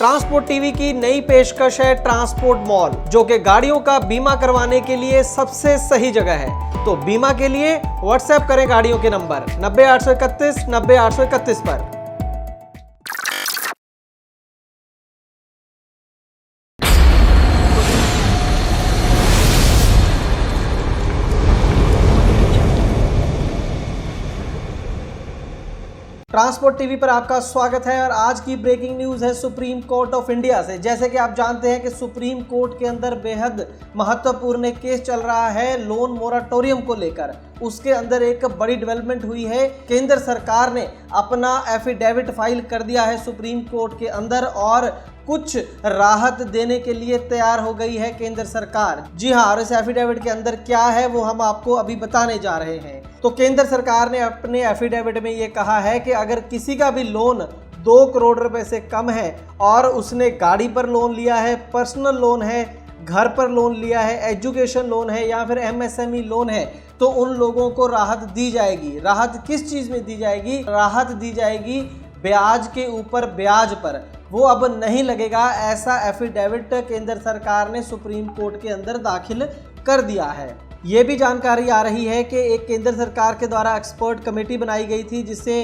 Transport TV की नई पेशकश है ट्रांसपोर्ट मॉल, जो कि गाड़ियों का बीमा करवाने के लिए सबसे सही जगह है। तो बीमा के लिए व्हाट्सएप करें गाड़ियों के नंबर 90 831 90 831 पर। ट्रांसपोर्ट टीवी पर आपका स्वागत है और आज की ब्रेकिंग न्यूज है सुप्रीम कोर्ट ऑफ इंडिया से। जैसे कि आप जानते हैं कि सुप्रीम कोर्ट के अंदर बेहद महत्वपूर्ण केस चल रहा है लोन मोराटोरियम को लेकर। उसके अंदर एक बड़ी डेवलपमेंट हुई है। केंद्र सरकार ने अपना एफिडेविट फाइल कर दिया है सुप्रीम कोर्ट के अंदर और कुछ राहत देने के लिए तैयार हो गई है केंद्र सरकार। जी हाँ, और इस एफिडेविट के अंदर क्या है वो हम आपको अभी बताने जा रहे हैं। तो केंद्र सरकार ने अपने एफिडेविट में ये कहा है कि अगर किसी का भी लोन 2 करोड़ रुपए से कम है और उसने गाड़ी पर लोन लिया है, पर्सनल लोन है, घर पर लोन लिया है, एजुकेशन लोन है या फिर एमएसएमई लोन है, तो उन लोगों को राहत दी जाएगी। राहत किस चीज़ में दी जाएगी? राहत दी जाएगी ब्याज के ऊपर ब्याज पर, वो अब नहीं लगेगा। ऐसा एफिडेविट केंद्र सरकार ने सुप्रीम कोर्ट के अंदर दाखिल कर दिया है। ये भी जानकारी आ रही है कि एक केंद्र सरकार के द्वारा एक्सपर्ट कमेटी बनाई गई थी जिसे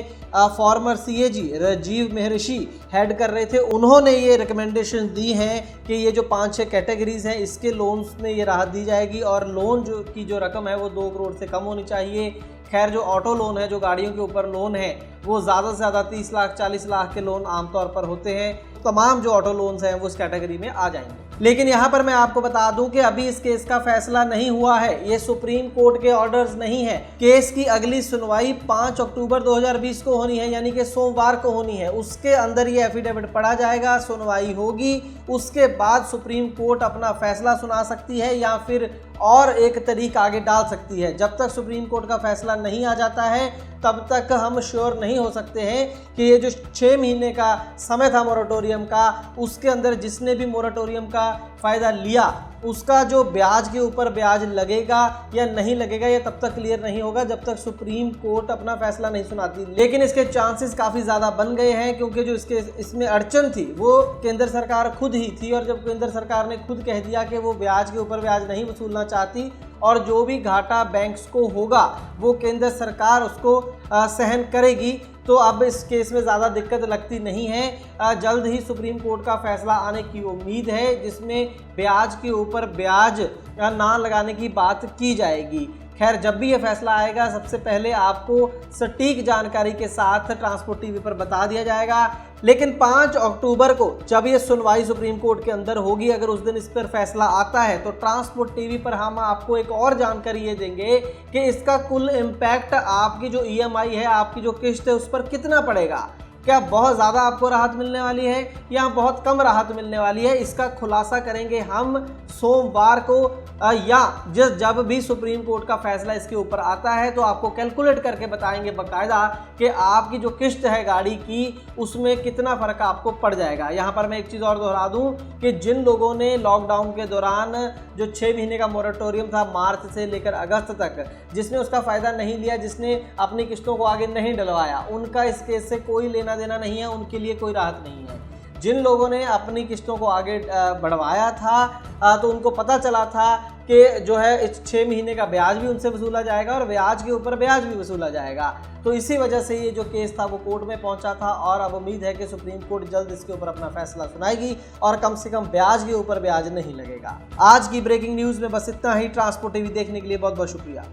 फॉर्मर सीएजी राजीव महर्षि हेड कर रहे थे। उन्होंने ये रिकमेंडेशन दी हैं कि ये जो 5-6 कैटेगरीज हैं इसके लोन्स में ये राहत दी जाएगी और लोन जो रकम है वो 2 करोड़ से कम होनी चाहिए। खैर, जो ऑटो लोन है, जो गाड़ियों के ऊपर लोन है, वो ज़्यादा से ज़्यादा 30 लाख 40 लाख के लोन आमतौर पर होते हैं। तमाम जो ऑटो लोन्स हैं वो इस कैटेगरी में आ जाएंगे। लेकिन यहाँ पर मैं आपको बता दूं कि अभी इस केस का फैसला नहीं हुआ है। ये सुप्रीम कोर्ट के ऑर्डर्स नहीं है। केस की अगली सुनवाई 5 अक्टूबर 2020 को होनी है, यानी कि सोमवार को होनी है। उसके अंदर ये एफिडेविट पढ़ा जाएगा, सुनवाई होगी, उसके बाद सुप्रीम कोर्ट अपना फैसला सुना सकती है या फिर और एक तारीख आगे डाल सकती है। जब तक सुप्रीम कोर्ट का फैसला नहीं आ जाता है तब तक हम श्योर नहीं हो सकते हैं कि ये जो 6 महीने का समय था मोरेटोरियम का, उसके अंदर जिसने भी मोरेटोरियम का फ़ायदा लिया उसका जो ब्याज के ऊपर ब्याज लगेगा या नहीं लगेगा, ये तब तक क्लियर नहीं होगा जब तक सुप्रीम कोर्ट अपना फैसला नहीं सुनाती। लेकिन इसके चांसेस काफ़ी ज़्यादा बन गए हैं क्योंकि जो इसमें अड़चन थी वो केंद्र सरकार खुद ही थी। और जब केंद्र सरकार ने खुद कह दिया कि वो ब्याज के ऊपर ब्याज नहीं वसूलना चाहती और जो भी घाटा बैंक्स को होगा वो केंद्र सरकार उसको सहन करेगी, तो अब इस केस में ज़्यादा दिक्कत लगती नहीं है। जल्द ही सुप्रीम कोर्ट का फैसला आने की उम्मीद है जिसमें ब्याज के ऊपर ब्याज ना लगाने की बात की जाएगी। खैर, जब भी ये फैसला आएगा सबसे पहले आपको सटीक जानकारी के साथ ट्रांसपोर्ट टीवी पर बता दिया जाएगा। लेकिन 5 अक्टूबर को जब ये सुनवाई सुप्रीम कोर्ट के अंदर होगी, अगर उस दिन इस पर फैसला आता है तो ट्रांसपोर्ट टीवी पर हम आपको एक और जानकारी ये देंगे कि इसका कुल इम्पैक्ट आपकी जो ईएमआई है, आपकी जो किस्त है, उस पर कितना पड़ेगा। क्या बहुत ज़्यादा आपको राहत मिलने वाली है या बहुत कम राहत मिलने वाली है, इसका खुलासा करेंगे हम सोमवार को या जब भी सुप्रीम कोर्ट का फैसला इसके ऊपर आता है तो आपको कैलकुलेट करके बताएंगे बकायदा कि आपकी जो किस्त है गाड़ी की उसमें कितना फ़र्क आपको पड़ जाएगा। यहाँ पर मैं एक चीज़ और दोहरा दूँ कि जिन लोगों ने लॉकडाउन के दौरान जो 6 महीने का मोरेटोरियम था मार्च से लेकर अगस्त तक, जिसने उसका फ़ायदा नहीं लिया, जिसने अपनी किस्तों को आगे नहीं डलवाया, उनका इस केस से कोई लेना देना नहीं है, उनके लिए कोई राहत नहीं है। जिन लोगों ने अपनी किस्तों को आगे बढ़वाया था तो उनको पता चला था कि जो है इस 6 महीने का ब्याज भी उनसे वसूला जाएगा और ब्याज के ऊपर ब्याज भी वसूला जाएगा। तो इसी वजह से ये जो केस था वो कोर्ट में पहुंचा था और अब उम्मीद है कि सुप्रीम कोर्ट जल्द इसके ऊपर अपना फैसला सुनाएगी और कम से कम ब्याज के ऊपर ब्याज नहीं लगेगा। आज की ब्रेकिंग न्यूज़ में बस इतना ही। ट्रांसपोर्ट टीवी देखने के लिए बहुत बहुत शुक्रिया।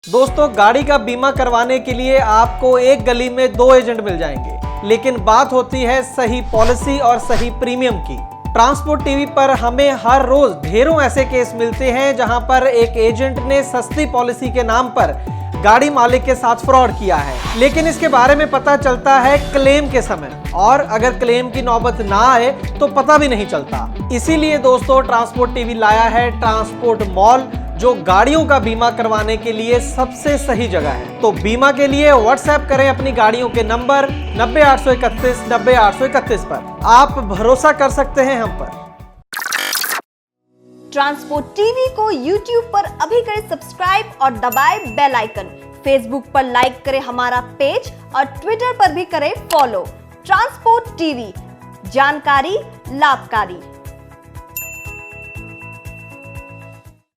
दोस्तों, गाड़ी का बीमा करवाने के लिए आपको एक गली में 2 एजेंट मिल जाएंगे, लेकिन बात होती है सही पॉलिसी और सही प्रीमियम की। ट्रांसपोर्ट टीवी पर हमें हर रोज ढेरों ऐसे केस मिलते हैं जहां पर एक एजेंट ने सस्ती पॉलिसी के नाम पर गाड़ी मालिक के साथ फ्रॉड किया है, लेकिन इसके बारे में पता चलता है क्लेम के समय, और अगर क्लेम की नौबत ना आए तो पता भी नहीं चलता। इसीलिए दोस्तों, ट्रांसपोर्ट टीवी लाया है ट्रांसपोर्ट मॉल, जो गाड़ियों का बीमा करवाने के लिए सबसे सही जगह है। तो बीमा के लिए व्हाट्सएप करें अपनी गाड़ियों के नंबर 90 831 90 831 पर। आप भरोसा कर सकते हैं हम पर। ट्रांसपोर्ट टीवी को यूट्यूब पर अभी करें सब्सक्राइब और दबाएं बेल आइकन। फेसबुक पर लाइक करें हमारा पेज और ट्विटर पर भी करें फॉलो। ट्रांसपोर्ट टीवी, जानकारी लाभकारी।